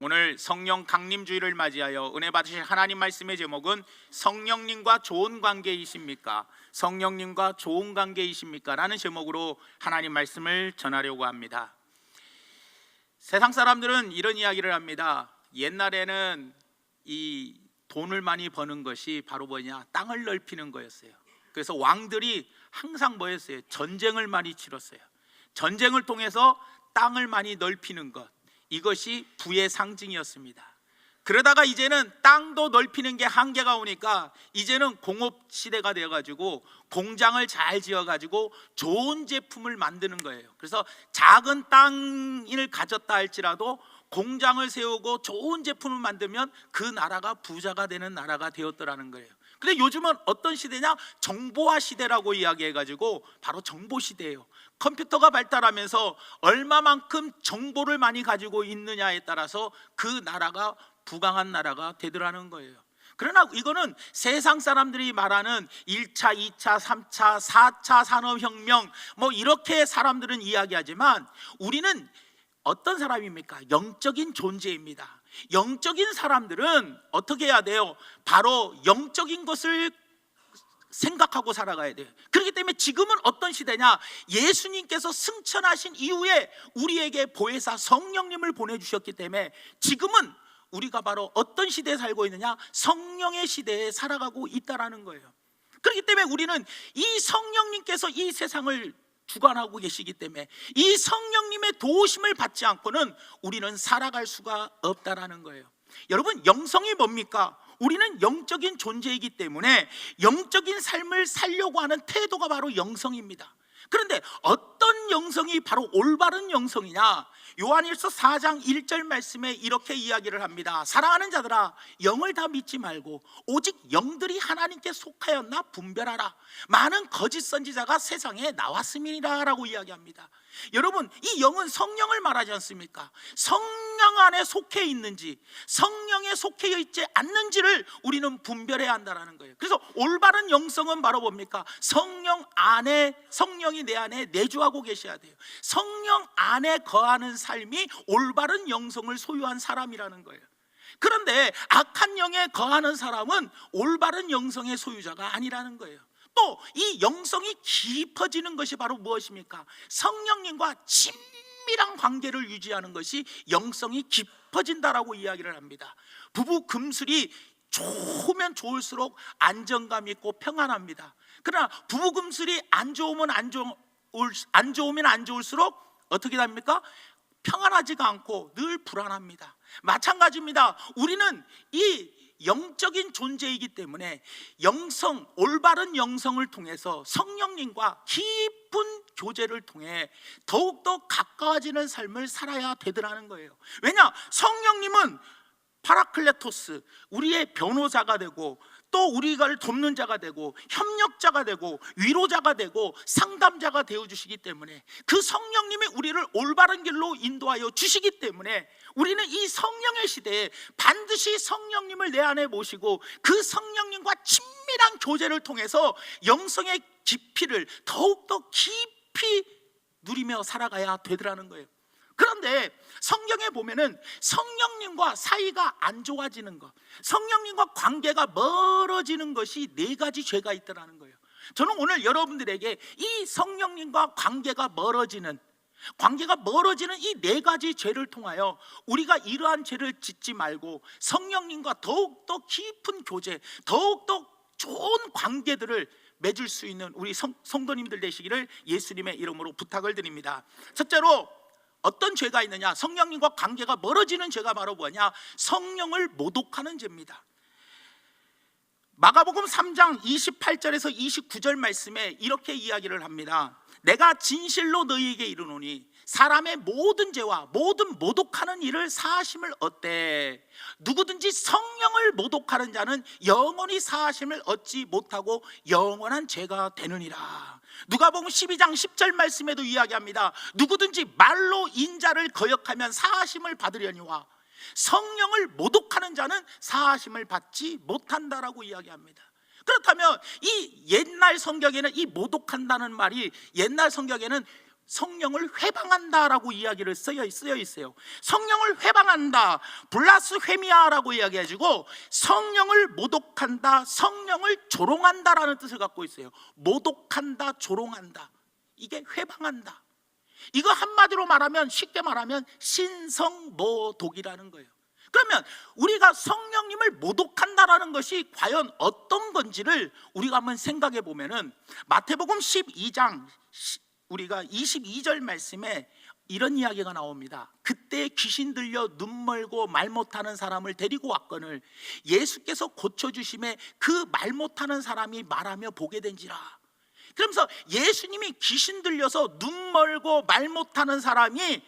오늘 성령 강림주일을 맞이하여 은혜 받으실 하나님 말씀의 제목은 성령님과 좋은 관계이십니까? 성령님과 좋은 관계이십니까? 라는 제목으로 하나님 말씀을 전하려고 합니다. 세상 사람들은 이런 이야기를 합니다. 옛날에는 이 돈을 많이 버는 것이 바로 뭐냐? 땅을 넓히는 거였어요. 그래서 왕들이 항상 뭐였어요? 전쟁을 많이 치렀어요. 전쟁을 통해서 땅을 많이 넓히는 것, 이것이 부의 상징이었습니다. 그러다가 이제는 땅도 넓히는 게 한계가 오니까 이제는 공업 시대가 되어가지고 공장을 잘 지어가지고 좋은 제품을 만드는 거예요. 그래서 작은 땅을 가졌다 할지라도 공장을 세우고 좋은 제품을 만들면 그 나라가 부자가 되는 나라가 되었더라는 거예요. 근데 요즘은 어떤 시대냐? 정보화 시대라고 이야기해가지고 바로 정보 시대예요. 컴퓨터가 발달하면서 얼마만큼 정보를 많이 가지고 있느냐에 따라서 그 나라가 부강한 나라가 되더라는 거예요. 그러나 이거는 세상 사람들이 말하는 1차, 2차, 3차, 4차 산업혁명 뭐 이렇게 사람들은 이야기하지만 우리는 어떤 사람입니까? 영적인 존재입니다. 영적인 사람들은 어떻게 해야 돼요? 바로 영적인 것을 생각하고 살아가야 돼요. 그렇기 때문에 지금은 어떤 시대냐? 예수님께서 승천하신 이후에 우리에게 보혜사 성령님을 보내주셨기 때문에 지금은 우리가 바로 어떤 시대에 살고 있느냐? 성령의 시대에 살아가고 있다는 거예요. 그렇기 때문에 우리는 이 성령님께서 이 세상을 주관하고 계시기 때문에 이 성령님의 도우심을 받지 않고는 우리는 살아갈 수가 없다라는 거예요. 여러분, 영성이 뭡니까? 우리는 영적인 존재이기 때문에 영적인 삶을 살려고 하는 태도가 바로 영성입니다. 그런데 어떤 영성이 바로 올바른 영성이냐? 요한일서 4장 1절 말씀에 이렇게 이야기를 합니다. 사랑하는 자들아, 영을 다 믿지 말고 오직 영들이 하나님께 속하였나 분별하라. 많은 거짓 선지자가 세상에 나왔음이니라 라고 이야기합니다. 여러분, 이 영은 성령을 말하지 않습니까? 성령 안에 속해 있는지 성령에 속해 있지 않는지를 우리는 분별해야 한다는 거예요. 그래서 올바른 영성은 바로 뭡니까? 성령이 내 안에 내주하고 계셔야 돼요. 성령 안에 거하는 삶이 올바른 영성을 소유한 사람이라는 거예요. 그런데 악한 영에 거하는 사람은 올바른 영성의 소유자가 아니라는 거예요. 또 이 영성이 깊어지는 것이 바로 무엇입니까? 성령님과 친밀한 관계를 유지하는 것이 영성이 깊어진다라고 이야기를 합니다. 부부 금슬이 좋으면 좋을수록 안정감 있고 평안합니다. 그러나 부부 금슬이 안 좋으면 안 좋을수록 어떻게 됩니까? 평안하지가 않고 늘 불안합니다. 마찬가지입니다. 우리는 이 영적인 존재이기 때문에 올바른 영성을 통해서 성령님과 깊은 교제를 통해 더욱더 가까워지는 삶을 살아야 되더라는 거예요. 왜냐? 성령님은 파라클레토스, 우리의 변호사가 되고 또 우리를 돕는 자가 되고 협력자가 되고 위로자가 되고 상담자가 되어주시기 때문에 그 성령님이 우리를 올바른 길로 인도하여 주시기 때문에 우리는 이 성령의 시대에 반드시 성령님을 내 안에 모시고 그 성령님과 친밀한 교제를 통해서 영성의 깊이를 더욱더 깊이 누리며 살아가야 되더라는 거예요. 그런데 성경에 보면은 성령님과 사이가 안 좋아지는 것, 성령님과 관계가 멀어지는 것이 4가지 죄가 있다는 거예요. 저는 오늘 여러분들에게 이 성령님과 관계가 멀어지는 이 4가지 죄를 통하여 우리가 이러한 죄를 짓지 말고 성령님과 더욱더 깊은 교제, 더욱더 좋은 관계들을 맺을 수 있는 우리 성도님들 되시기를 예수님의 이름으로 부탁을 드립니다. 첫째로 어떤 죄가 있느냐? 성령님과 관계가 멀어지는 죄가 바로 뭐냐? 성령을 모독하는 죄입니다. 마가복음 3장 28절에서 29절 말씀에 이렇게 이야기를 합니다. 내가 진실로 너희에게 이르노니 사람의 모든 죄와 모든 모독하는 일을 사하심을 얻되 누구든지 성령을 모독하는 자는 영원히 사하심을 얻지 못하고 영원한 죄가 되느니라. 누가복음 12장 10절 말씀에도 이야기합니다. 누구든지 말로 인자를 거역하면 사하심을 받으려니와 성령을 모독하는 자는 사하심을 받지 못한다라고 이야기합니다. 그렇다면 이 옛날 성경에는 이 모독한다는 말이 옛날 성경에는 성령을 회방한다라고 이야기를 쓰여 있어요. 성령을 회방한다, 블라스페미아라고 이야기해가지고 성령을 모독한다, 성령을 조롱한다라는 뜻을 갖고 있어요. 모독한다, 조롱한다, 이게 회방한다. 이거 한마디로 말하면, 쉽게 말하면 신성모독이라는 거예요. 그러면 우리가 성령님을 모독한다라는 것이 과연 어떤 건지를 우리가 한번 생각해 보면은, 마태복음 12장 우리가 22절 말씀에 이런 이야기가 나옵니다. 그때 귀신 들려 눈 멀고 말 못하는 사람을 데리고 왔거늘 예수께서 고쳐주심에 그 말 못하는 사람이 말하며 보게 된지라. 그러면서 예수님이 귀신 들려서 눈 멀고 말 못하는 사람이,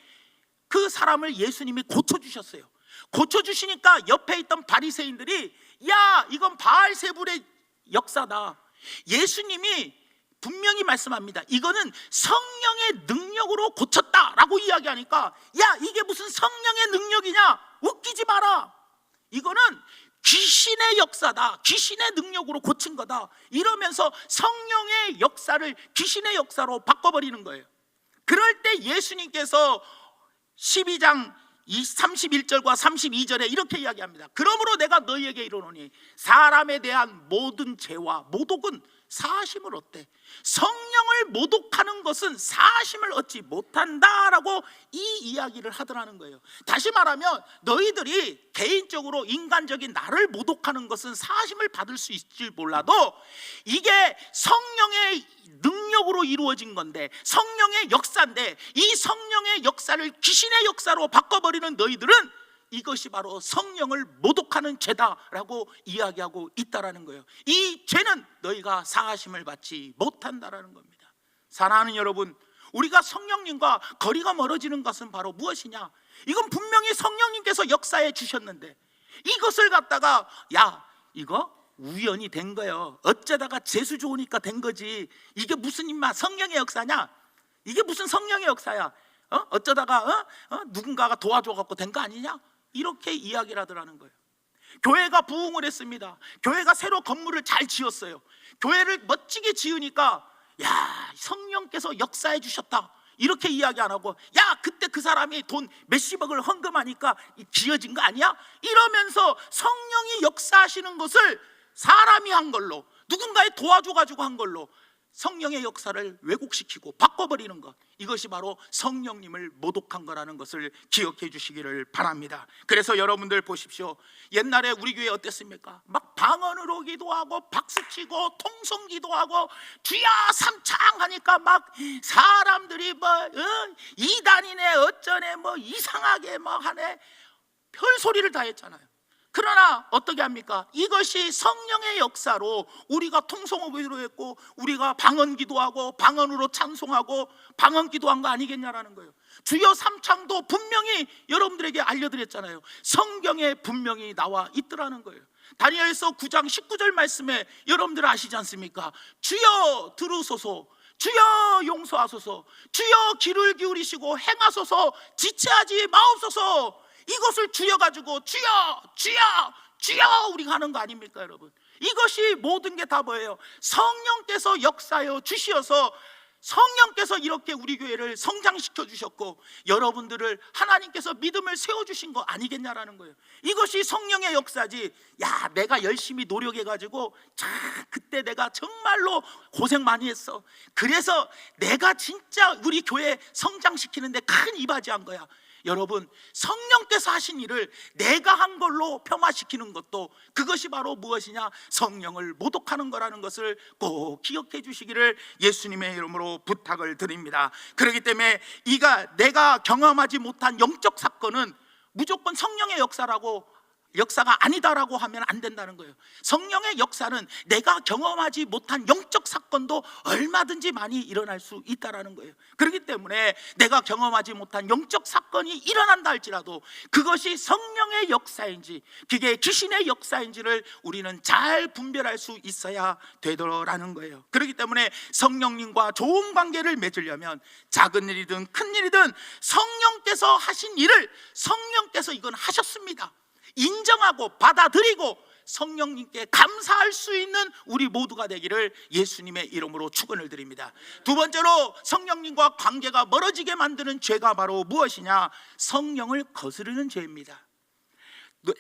그 사람을 예수님이 고쳐주셨어요. 고쳐주시니까 옆에 있던 바리새인들이, 야, 이건 바알세불의 역사다. 예수님이 분명히 말씀합니다. 이거는 성령의 능력으로 고쳤다라고 이야기하니까, 야, 이게 무슨 성령의 능력이냐, 웃기지 마라, 이거는 귀신의 역사다, 귀신의 능력으로 고친 거다, 이러면서 성령의 역사를 귀신의 역사로 바꿔버리는 거예요. 그럴 때 예수님께서 12장 31절과 32절에 이렇게 이야기합니다. 그러므로 내가 너희에게 이르노니 사람에 대한 모든 죄와 모독은 사심을 얻되 성령을 모독하는 것은 사심을 얻지 못한다라고 이 이야기를 하더라는 거예요. 다시 말하면 너희들이 개인적으로 인간적인 나를 모독하는 것은 사심을 받을 수 있을지 몰라도 이게 성령의 능력으로 이루어진 건데, 성령의 역사인데, 이 성령의 역사를 귀신의 역사로 바꿔버리는 너희들은 이것이 바로 성령을 모독하는 죄다라고 이야기하고 있다라는 거예요. 이 죄는 너희가 사하심을 받지 못한다라는 겁니다. 사랑하는 여러분, 우리가 성령님과 거리가 멀어지는 것은 바로 무엇이냐? 이건 분명히 성령님께서 역사해 주셨는데 이것을 갖다가, 야, 이거 우연히 된 거예요, 어쩌다가 재수 좋으니까 된 거지, 이게 무슨 임마 성령의 역사냐, 이게 무슨 성령의 역사야, 어쩌다가 누군가가 도와줘갖고 된 거 아니냐, 이렇게 이야기를 하더라는 거예요. 교회가 부흥을 했습니다. 교회가 새로 건물을 잘 지었어요. 교회를 멋지게 지으니까, 야, 성령께서 역사해 주셨다, 이렇게 이야기 안 하고, 야, 그때 그 사람이 돈 몇십억을 헌금하니까 지어진 거 아니야? 이러면서 성령이 역사하시는 것을 사람이 한 걸로, 누군가의 도와줘가지고 한 걸로 성령의 역사를 왜곡시키고 바꿔버리는 것, 이것이 바로 성령님을 모독한 거라는 것을 기억해 주시기를 바랍니다. 그래서 여러분들 보십시오. 옛날에 우리 교회 어땠습니까? 막 방언으로 기도하고 박수치고 통성 기도하고 주야 삼창 하니까 막 사람들이 이단이네 어쩌네 이상하게 하네, 별소리를 다 했잖아요. 그러나 어떻게 합니까? 이것이 성령의 역사로 우리가 통성호흡으로 했고, 우리가 방언 기도하고 방언으로 찬송하고 방언 기도한 거 아니겠냐라는 거예요. 주여 삼창도 분명히 여러분들에게 알려드렸잖아요. 성경에 분명히 나와 있더라는 거예요. 다니엘서 9장 19절 말씀에 여러분들 아시지 않습니까? 주여 들으소서, 주여 용서하소서, 주여 귀를 기울이시고 행하소서, 지체하지 마옵소서, 이것을 주여 가지고 주여 주여 주여 우리가 하는 거 아닙니까 여러분? 이것이 모든 게 다 뭐예요? 성령께서 역사하여 주시어서 성령께서 이렇게 우리 교회를 성장시켜 주셨고 여러분들을 하나님께서 믿음을 세워주신 거 아니겠냐라는 거예요. 이것이 성령의 역사지. 야, 내가 열심히 노력해가지고 그때 내가 정말로 고생 많이 했어, 그래서 내가 진짜 우리 교회 성장시키는데 큰 이바지한 거야. 여러분, 성령께서 하신 일을 내가 한 걸로 폄하시키는 것도 그것이 바로 무엇이냐? 성령을 모독하는 거라는 것을 꼭 기억해 주시기를 예수님의 이름으로 부탁을 드립니다. 그렇기 때문에 내가 경험하지 못한 영적 사건은 무조건 성령의 역사가 아니다라고 하면 안 된다는 거예요. 성령의 역사는 내가 경험하지 못한 영적 사건도 얼마든지 많이 일어날 수 있다라는 거예요. 그렇기 때문에 내가 경험하지 못한 영적 사건이 일어난다 할지라도 그것이 성령의 역사인지 그게 귀신의 역사인지를 우리는 잘 분별할 수 있어야 되더라는 거예요. 그렇기 때문에 성령님과 좋은 관계를 맺으려면 작은 일이든 큰 일이든 성령께서 하신 일을 성령께서 이건 하셨습니다 인정하고 받아들이고 성령님께 감사할 수 있는 우리 모두가 되기를 예수님의 이름으로 축원을 드립니다. 두 번째로 성령님과 관계가 멀어지게 만드는 죄가 바로 무엇이냐? 성령을 거스르는 죄입니다.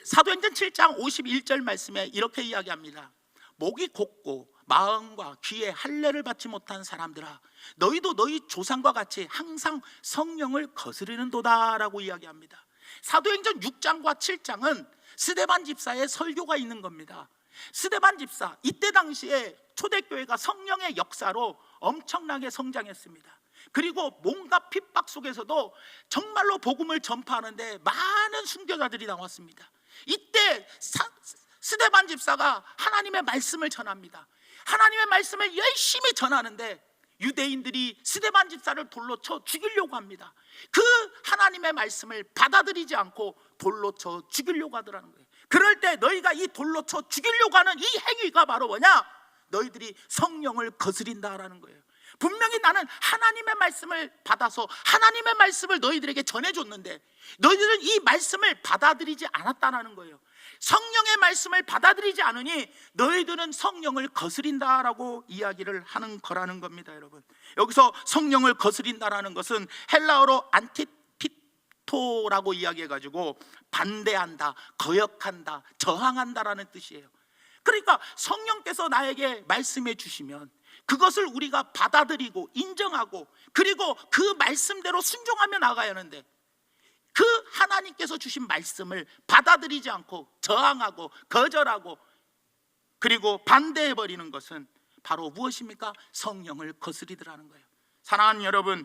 사도행전 7장 51절 말씀에 이렇게 이야기합니다. 목이 곧고 마음과 귀에 할례를 받지 못한 사람들아, 너희도 너희 조상과 같이 항상 성령을 거스르는도다 라고 이야기합니다. 사도행전 6장과 7장은 스데반 집사의 설교가 있는 겁니다. 스데반 집사, 이때 당시에 초대교회가 성령의 역사로 엄청나게 성장했습니다. 그리고 몸과 핍박 속에서도 정말로 복음을 전파하는데 많은 순교자들이 나왔습니다. 이때 스데반 집사가 하나님의 말씀을 전합니다. 하나님의 말씀을 열심히 전하는데 유대인들이 스데반 집사를 돌로 쳐 죽이려고 합니다. 그 하나님의 말씀을 받아들이지 않고 돌로 쳐 죽이려고 하더라는 거예요. 그럴 때 너희가 이 돌로 쳐 죽이려고 하는 이 행위가 바로 뭐냐? 너희들이 성령을 거스린다라는 거예요. 분명히 나는 하나님의 말씀을 받아서 하나님의 말씀을 너희들에게 전해줬는데 너희들은 이 말씀을 받아들이지 않았다는 거예요. 성령의 말씀을 받아들이지 않으니 너희들은 성령을 거스린다라고 이야기를 하는 거라는 겁니다. 여러분, 여기서 성령을 거스린다라는 것은 헬라어로 안티피토라고 이야기해가지고 반대한다, 거역한다, 저항한다라는 뜻이에요. 그러니까 성령께서 나에게 말씀해 주시면 그것을 우리가 받아들이고 인정하고 그리고 그 말씀대로 순종하며 나가야 하는데, 그 하나님께서 주신 말씀을 받아들이지 않고 저항하고 거절하고 그리고 반대해버리는 것은 바로 무엇입니까? 성령을 거스리더라는 거예요. 사랑하는 여러분,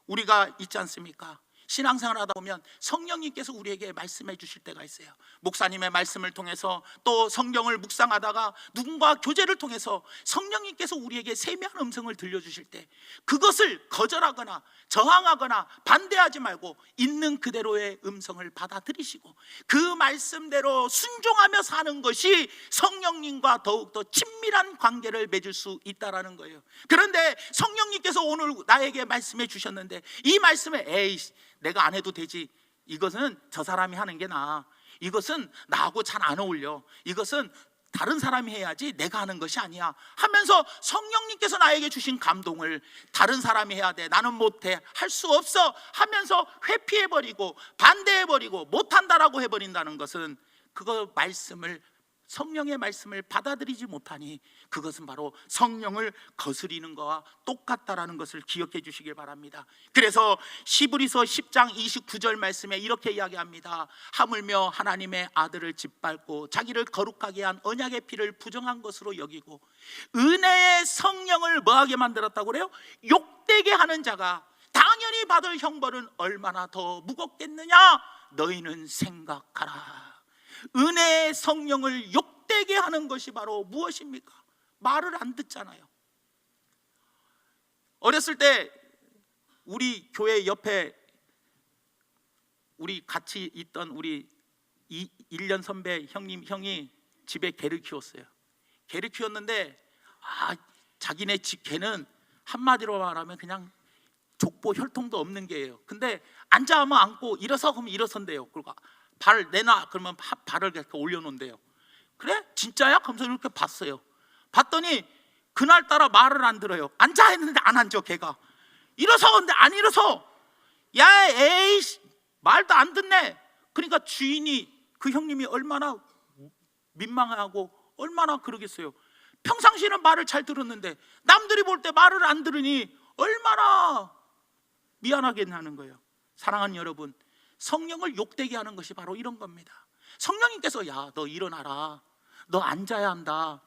우리가 있지 않습니까? 신앙생활 하다 보면 성령님께서 우리에게 말씀해 주실 때가 있어요. 목사님의 말씀을 통해서, 또 성경을 묵상하다가 누군가 교제를 통해서 성령님께서 우리에게 세미한 음성을 들려주실 때 그것을 거절하거나 저항하거나 반대하지 말고 있는 그대로의 음성을 받아들이시고 그 말씀대로 순종하며 사는 것이 성령님과 더욱더 친밀한 관계를 맺을 수 있다는 거예요. 그런데 성령님께서 오늘 나에게 말씀해 주셨는데 이 말씀에 에이 내가 안 해도 되지, 이것은 저 사람이 하는 게 나아, 이것은 나하고 잘 안 어울려, 이것은 다른 사람이 해야지 내가 하는 것이 아니야 하면서 성령님께서 나에게 주신 감동을 다른 사람이 해야 돼, 나는 못해, 할 수 없어 하면서 회피해버리고 반대해버리고 못한다라고 해버린다는 것은 그거 말씀을, 성령의 말씀을 받아들이지 못하니 그것은 바로 성령을 거스리는 것과 똑같다라는 것을 기억해 주시길 바랍니다. 그래서 시브리서 10장 29절 말씀에 이렇게 이야기합니다. 하물며 하나님의 아들을 짓밟고 자기를 거룩하게 한 언약의 피를 부정한 것으로 여기고 은혜의 성령을 뭐하게 만들었다고 그래요? 욕되게 하는 자가 당연히 받을 형벌은 얼마나 더 무겁겠느냐? 너희는 생각하라. 은혜의 성령을 욕되게 하는 것이 바로 무엇입니까? 말을 안 듣잖아요. 어렸을 때 우리 교회 옆에 우리 같이 있던 우리 1년 선배 형이 집에 개를 키웠어요. 개를 키웠는데 자기네 집 개는 한마디로 말하면 그냥 족보 혈통도 없는 개예요. 근데 앉아 하면 앉고 일어서 하면 일어선대요. 그리고 발 내놔 그러면 발을 이렇게 올려놓는데요. 그래? 진짜야? 하면서 이렇게 봤어요. 봤더니 그날따라 말을 안 들어요. 앉아 했는데 안 앉아. 걔가 일어서 근데 안 일어서. 야 에이씨 말도 안 듣네. 그러니까 주인이, 그 형님이 얼마나 민망하고 얼마나 그러겠어요. 평상시에는 말을 잘 들었는데 남들이 볼 때 말을 안 들으니 얼마나 미안하겠냐는 거예요. 사랑하는 여러분, 성령을 욕되게 하는 것이 바로 이런 겁니다. 성령님께서 야 너 일어나라, 너 앉아야 한다,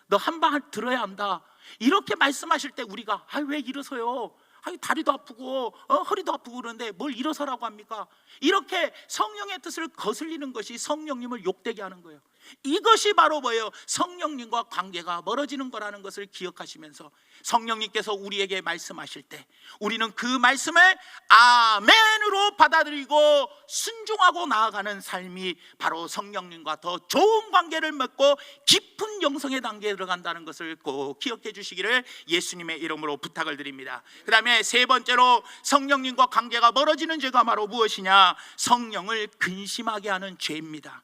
너 한 방 들어야 한다 이렇게 말씀하실 때 우리가 왜 일어서요? 다리도 아프고 허리도 아프고 그러는데 뭘 일어서라고 합니까? 이렇게 성령의 뜻을 거슬리는 것이 성령님을 욕되게 하는 거예요. 이것이 바로 뭐예요? 성령님과 관계가 멀어지는 거라는 것을 기억하시면서 성령님께서 우리에게 말씀하실 때 우리는 그 말씀을 아멘으로 받아들이고 순종하고 나아가는 삶이 바로 성령님과 더 좋은 관계를 맺고 깊은 영성의 단계에 들어간다는 것을 꼭 기억해 주시기를 예수님의 이름으로 부탁을 드립니다. 그 다음에 세 번째로 성령님과 관계가 멀어지는 죄가 바로 무엇이냐? 성령을 근심하게 하는 죄입니다.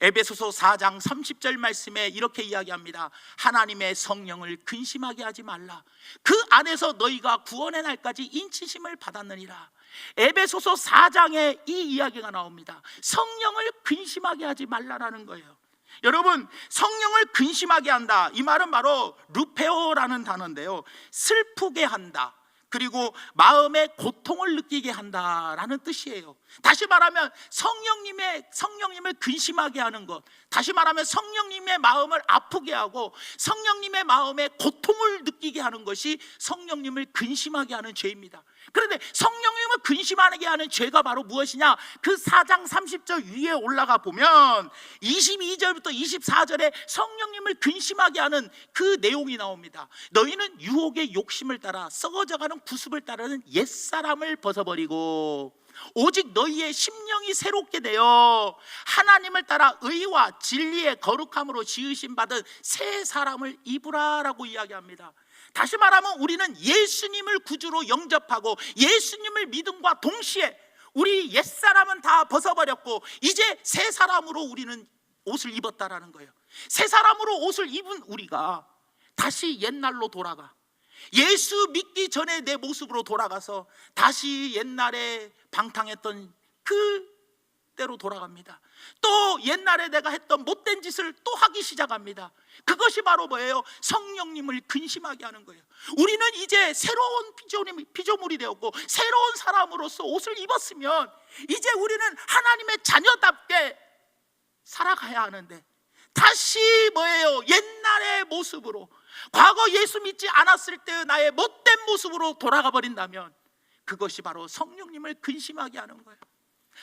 에베소서 4장 30절 말씀에 이렇게 이야기합니다. 하나님의 성령을 근심하게 하지 말라. 그 안에서 너희가 구원의 날까지 인치심을 받았느니라. 에베소서 4장에 이 이야기가 나옵니다. 성령을 근심하게 하지 말라라는 거예요. 여러분, 성령을 근심하게 한다, 이 말은 바로 루페오라는 단어인데요, 슬프게 한다, 그리고 마음의 고통을 느끼게 한다라는 뜻이에요. 다시 말하면 성령님을 근심하게 하는 것, 다시 말하면 성령님의 마음을 아프게 하고 성령님의 마음에 고통을 느끼게 하는 것이 성령님을 근심하게 하는 죄입니다. 그런데 성령님을 근심하게 하는 죄가 바로 무엇이냐? 그 4장 30절 위에 올라가 보면 22절부터 24절에 성령님을 근심하게 하는 그 내용이 나옵니다. 너희는 유혹의 욕심을 따라 썩어져가는 구습을 따르는 옛사람을 벗어버리고 오직 너희의 심령이 새롭게 되어 하나님을 따라 의와 진리의 거룩함으로 지으심 받은 새 사람을 입으라라고 이야기합니다. 다시 말하면 우리는 예수님을 구주로 영접하고 예수님을 믿음과 동시에 우리 옛사람은 다 벗어버렸고 이제 새 사람으로 우리는 옷을 입었다라는 거예요. 새 사람으로 옷을 입은 우리가 다시 옛날로 돌아가, 예수 믿기 전에 내 모습으로 돌아가서 다시 옛날에 방탕했던 그때로 돌아갑니다. 또 옛날에 내가 했던 못된 짓을 또 하기 시작합니다. 그것이 바로 뭐예요? 성령님을 근심하게 하는 거예요. 우리는 이제 새로운 피조물이 되었고 새로운 사람으로서 옷을 입었으면 이제 우리는 하나님의 자녀답게 살아가야 하는데 다시 뭐예요? 옛날의 모습으로, 과거 예수 믿지 않았을 때의 나의 못된 모습으로 돌아가 버린다면 그것이 바로 성령님을 근심하게 하는 거예요.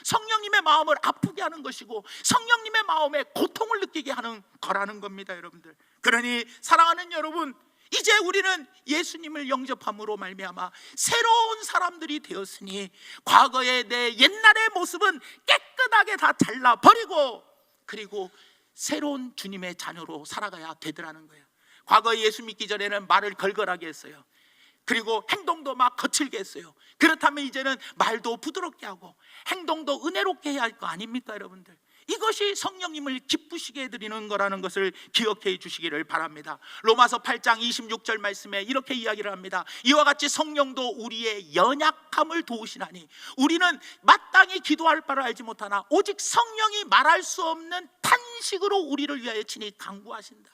성령님의 마음을 아프게 하는 것이고 성령님의 마음에 고통을 느끼게 하는 거라는 겁니다, 여러분들. 그러니 사랑하는 여러분, 이제 우리는 예수님을 영접함으로 말미암아 새로운 사람들이 되었으니 과거의 내 옛날의 모습은 깨끗하게 다 잘라버리고 그리고 새로운 주님의 자녀로 살아가야 되더라는 거예요. 과거 예수 믿기 전에는 말을 걸걸하게 했어요. 그리고 행동도 막 거칠게 했어요. 그렇다면 이제는 말도 부드럽게 하고 행동도 은혜롭게 해야 할 거 아닙니까, 여러분들? 이것이 성령님을 기쁘시게 해드리는 거라는 것을 기억해 주시기를 바랍니다. 로마서 8장 26절 말씀에 이렇게 이야기를 합니다. 이와 같이 성령도 우리의 연약함을 도우시나니 우리는 마땅히 기도할 바를 알지 못하나 오직 성령이 말할 수 없는 탄식으로 우리를 위하여 친히 간구하신다.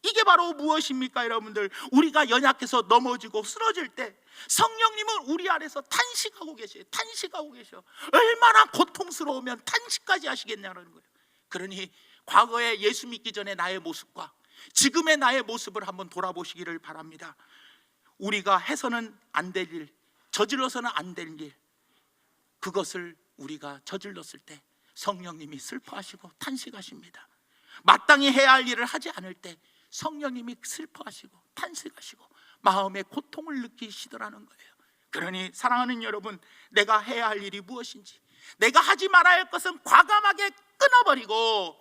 이게 바로 무엇입니까, 여러분들? 우리가 연약해서 넘어지고 쓰러질 때 성령님은 우리 안에서 탄식하고 계셔요. 탄식하고 계셔. 얼마나 고통스러우면 탄식까지 하시겠냐는 거예요. 그러니 과거에 예수 믿기 전에 나의 모습과 지금의 나의 모습을 한번 돌아보시기를 바랍니다. 우리가 해서는 안 될 일, 저질러서는 안 될 일, 그것을 우리가 저질렀을 때 성령님이 슬퍼하시고 탄식하십니다. 마땅히 해야 할 일을 하지 않을 때 성령님이 슬퍼하시고 탄식하시고 마음의 고통을 느끼시더라는 거예요. 그러니 사랑하는 여러분, 내가 해야 할 일이 무엇인지, 내가 하지 말아야 할 것은 과감하게 끊어버리고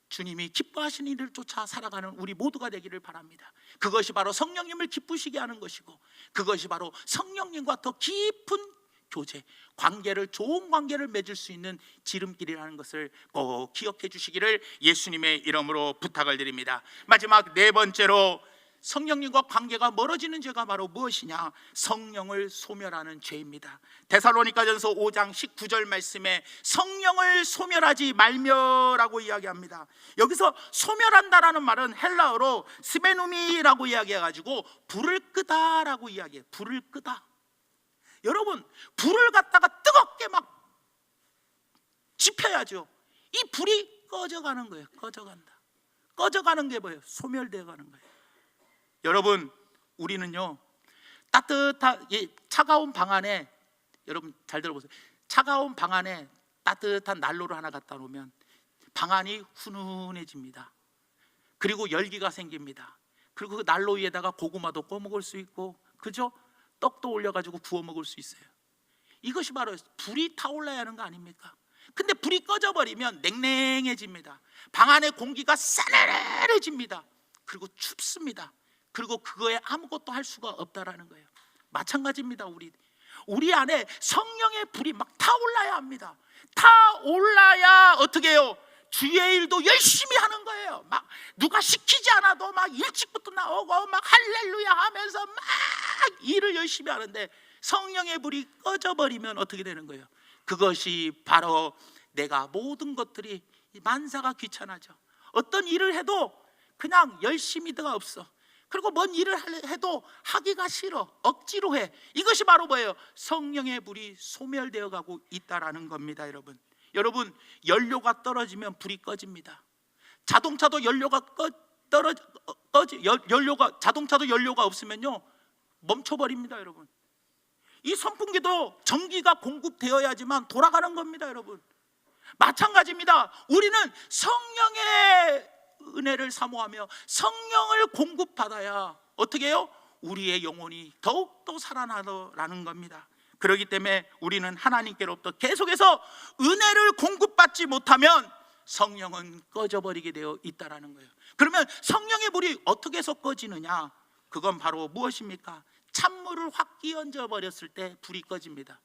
주님이 기뻐하시는 일을 쫓아 살아가는 우리 모두가 되기를 바랍니다. 그것이 바로 성령님을 기쁘시게 하는 것이고 그것이 바로 성령님과 더 깊은 교제, 관계를, 좋은 관계를 맺을 수 있는 지름길이라는 것을 꼭 기억해 주시기를 예수님의 이름으로 부탁을 드립니다. 마지막 네 번째로 성령님과 관계가 멀어지는 죄가 바로 무엇이냐? 성령을 소멸하는 죄입니다. 데살로니가전서 5장 19절 말씀에 성령을 소멸하지 말며라고 이야기합니다. 여기서 소멸한다라는 말은 헬라어로 스베누미라고 이야기해가지고 불을 끄다라고 이야기해요. 불을 끄다. 여러분, 불을 갖다가 뜨겁게 막 지펴야죠. 이 불이 꺼져가는 거예요. 꺼져간다. 꺼져가는 게 뭐예요? 소멸되어 가는 거예요. 여러분, 우리는요 따뜻한 차가운 방 안에, 여러분 잘 들어보세요. 차가운 방 안에 따뜻한 난로를 하나 갖다 놓으면 방 안이 훈훈해집니다. 그리고 열기가 생깁니다. 그리고 그 난로 위에다가 고구마도 구워 먹을 수 있고, 그죠? 떡도 올려가지고 구워 먹을 수 있어요. 이것이 바로 불이 타올라야 하는 거 아닙니까? 근데 불이 꺼져버리면 냉랭해집니다. 방 안에 공기가 싸늘해집니다. 그리고 춥습니다. 그리고 그거에 아무것도 할 수가 없다라는 거예요. 마찬가지입니다. 우리 안에 성령의 불이 막 타올라야 합니다. 타올라야 어떻게 해요? 주의 일도 열심히 하는 거예요. 막 누가 시키지 않아도 막 일찍부터 나오고 막 할렐루야 하면서 막 일을 열심히 하는데 성령의 불이 꺼져버리면 어떻게 되는 거예요? 그것이 바로 내가 모든 것들이 만사가 귀찮아져. 어떤 일을 해도 그냥 열심히가 없어. 그리고 뭔 일을 해도 하기가 싫어. 억지로 해. 이것이 바로 뭐예요? 성령의 불이 소멸되어 가고 있다라는 겁니다. 여러분 연료가 떨어지면 불이 꺼집니다. 자동차도 자동차도 연료가 없으면요 멈춰버립니다. 여러분, 이 선풍기도 전기가 공급되어야지만 돌아가는 겁니다. 여러분, 마찬가지입니다. 우리는 성령의 은혜를 사모하며 성령을 공급받아야 어떻게 해요? 우리의 영혼이 더욱더 살아나더라는 겁니다. 그렇기 때문에 우리는 하나님께로부터 계속해서 은혜를 공급받지 못하면 성령은 꺼져버리게 되어 있다라는 거예요. 그러면 성령의 불이 어떻게 해서 꺼지느냐? 그건 바로 무엇입니까? 찬물을 확 끼얹어 버렸을 때 불이 꺼집니다.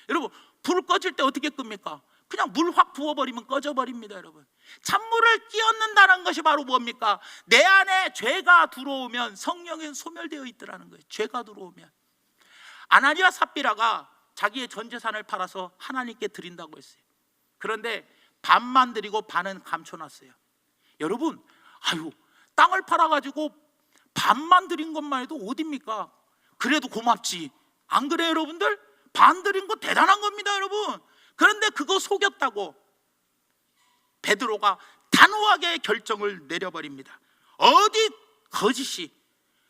여러분, 불 꺼질 때 어떻게 끕니까? 그냥 물 확 부어버리면 꺼져버립니다. 여러분, 찬물을 끼얹는다는 것이 바로 뭡니까? 내 안에 죄가 들어오면 성령은 소멸되어 있더라는 거예요. 죄가 들어오면. 아나니와 삽비라가 자기의 전 재산을 팔아서 하나님께 드린다고 했어요. 그런데 반만 드리고 반은 감춰놨어요. 여러분, 땅을 팔아가지고 반만 드린 것만 해도 어딥니까? 그래도 고맙지, 안 그래요 여러분들? 반 드린 거 대단한 겁니다. 여러분, 그런데 그거 속였다고 베드로가 단호하게 결정을 내려버립니다. 어디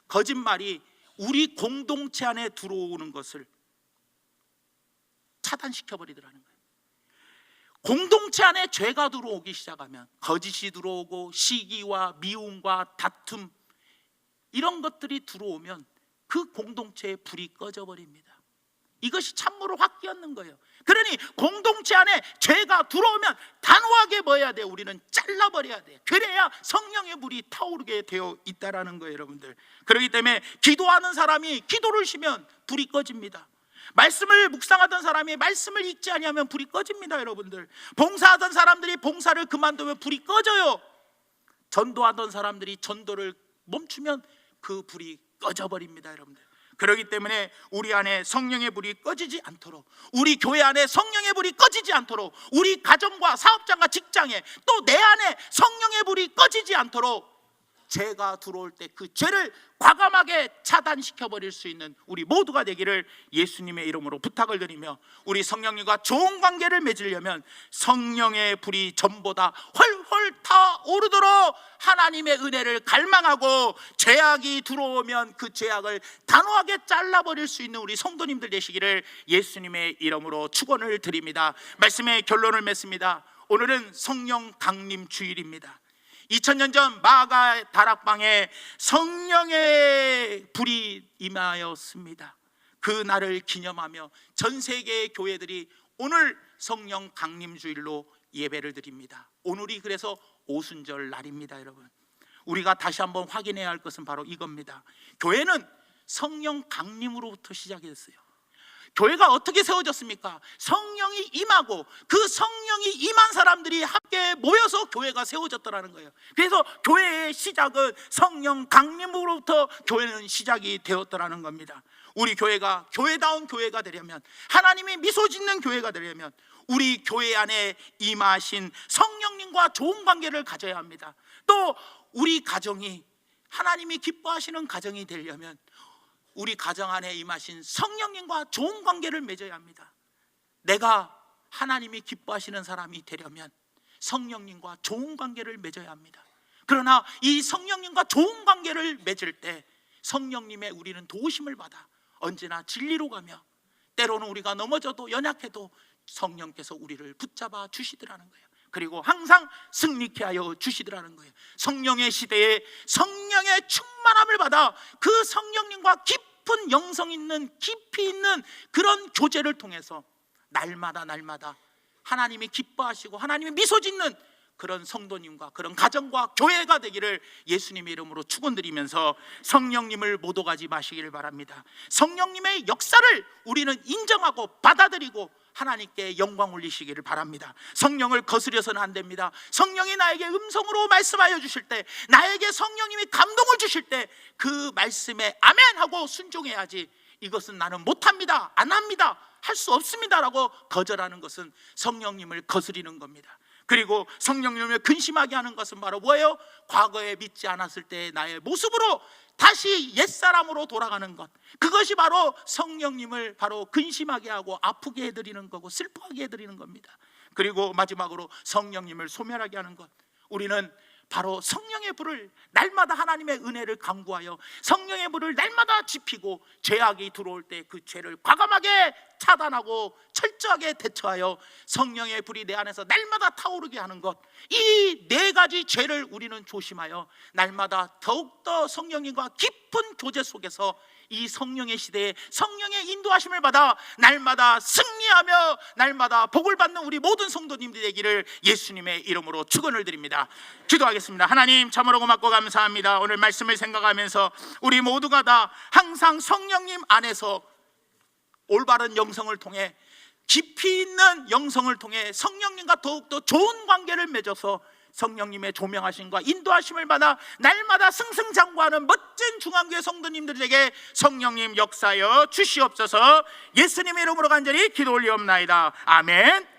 거짓말이 우리 공동체 안에 들어오는 것을 차단시켜버리더라는 거예요. 공동체 안에 죄가 들어오기 시작하면 거짓이 들어오고 시기와 미움과 다툼 이런 것들이 들어오면 그 공동체의 불이 꺼져버립니다. 이것이 찬물을 확 끼얹는 거예요. 그러니 공동체 안에 죄가 들어오면 단호하게 뭐 해야 돼요? 우리는 잘라버려야 돼요. 그래야 성령의 불이 타오르게 되어 있다라는 거예요. 여러분들, 그렇기 때문에 기도하는 사람이 기도를 쉬면 불이 꺼집니다. 말씀을 묵상하던 사람이 말씀을 읽지 아니하면 불이 꺼집니다. 여러분들, 봉사하던 사람들이 봉사를 그만두면 불이 꺼져요. 전도하던 사람들이 전도를 멈추면 그 불이 꺼져버립니다. 여러분들, 그렇기 때문에 우리 안에 성령의 불이 꺼지지 않도록, 우리 교회 안에 성령의 불이 꺼지지 않도록, 우리 가정과 사업장과 직장에 또 내 안에 성령의 불이 꺼지지 않도록 죄가 들어올 때 그 죄를 과감하게 차단시켜버릴 수 있는 우리 모두가 되기를 예수님의 이름으로 부탁을 드리며, 우리 성령님과 좋은 관계를 맺으려면 성령의 불이 전보다 훨훨 타오르도록 하나님의 은혜를 갈망하고, 죄악이 들어오면 그 죄악을 단호하게 잘라버릴 수 있는 우리 성도님들 되시기를 예수님의 이름으로 축원을 드립니다. 말씀의 결론을 맺습니다. 오늘은 성령 강림 주일입니다. 2000년 전 마가 다락방에 성령의 불이 임하였습니다. 그 날을 기념하며 전 세계의 교회들이 오늘 성령 강림 주일로 예배를 드립니다. 오늘이 그래서 오순절 날입니다. 여러분, 우리가 다시 한번 확인해야 할 것은 바로 이겁니다. 교회는 성령 강림으로부터 시작이 됐어요. 교회가 어떻게 세워졌습니까? 성령이 임하고 그 성령이 임한 사람들이 함께 모여서 교회가 세워졌더라는 거예요. 그래서 교회의 시작은 성령 강림으로부터 교회는 시작이 되었더라는 겁니다. 우리 교회가 교회다운 교회가 되려면, 하나님이 미소 짓는 교회가 되려면 우리 교회 안에 임하신 성령님과 좋은 관계를 가져야 합니다. 또 우리 가정이 하나님이 기뻐하시는 가정이 되려면 우리 가정 안에 임하신 성령님과 좋은 관계를 맺어야 합니다. 내가 하나님이 기뻐하시는 사람이 되려면 성령님과 좋은 관계를 맺어야 합니다. 그러나 이 성령님과 좋은 관계를 맺을 때 성령님의 우리는 도우심을 받아 언제나 진리로 가며, 때로는 우리가 넘어져도 연약해도 성령께서 우리를 붙잡아 주시더라는 거예요. 그리고 항상 승리케 하여 주시더라는 거예요. 성령의 시대에 성령의 충만함을 받아 그 성령님과 깊은 영성 있는, 깊이 있는 그런 교제를 통해서 날마다 하나님이 기뻐하시고 하나님이 미소 짓는 그런 성도님과 그런 가정과 교회가 되기를 예수님의 이름으로 축원드리면서 성령님을 모독하지 마시기를 바랍니다. 성령님의 역사를 우리는 인정하고 받아들이고 하나님께 영광 올리시기를 바랍니다. 성령을 거스려서는 안 됩니다. 성령이 나에게 음성으로 말씀하여 주실 때, 나에게 성령님이 감동을 주실 때 그 말씀에 아멘 하고 순종해야지, 이것은 나는 못합니다, 안 합니다, 할 수 없습니다 라고 거절하는 것은 성령님을 거스리는 겁니다. 그리고 성령님을 근심하게 하는 것은 바로 뭐예요? 과거에 믿지 않았을 때의 나의 모습으로 다시 옛사람으로 돌아가는 것, 그것이 바로 성령님을 바로 근심하게 하고 아프게 해드리는 거고 슬퍼하게 해드리는 겁니다. 그리고 마지막으로 성령님을 소멸하게 하는 것, 우리는 바로 성령의 불을 날마다 하나님의 은혜를 강구하여 성령의 불을 날마다 지피고 죄악이 들어올 때 그 죄를 과감하게 차단하고 철저하게 대처하여 성령의 불이 내 안에서 날마다 타오르게 하는 것, 이 네 가지 죄를 우리는 조심하여 날마다 더욱더 성령님과 깊은 교제 속에서 이 성령의 시대에 성령의 인도하심을 받아 날마다 승리하며 날마다 복을 받는 우리 모든 성도님들이 되기를 예수님의 이름으로 축원을 드립니다. 기도하겠습니다. 하나님, 참으로 고맙고 감사합니다. 오늘 말씀을 생각하면서 우리 모두가 다 항상 성령님 안에서 올바른 영성을 통해, 깊이 있는 영성을 통해 성령님과 더욱더 좋은 관계를 맺어서 성령님의 조명하심과 인도하심을 받아 날마다 승승장구하는 멋진 중앙교회 성도님들에게 성령님 역사여 주시옵소서. 예수님의 이름으로 간절히 기도 올리옵나이다. 아멘.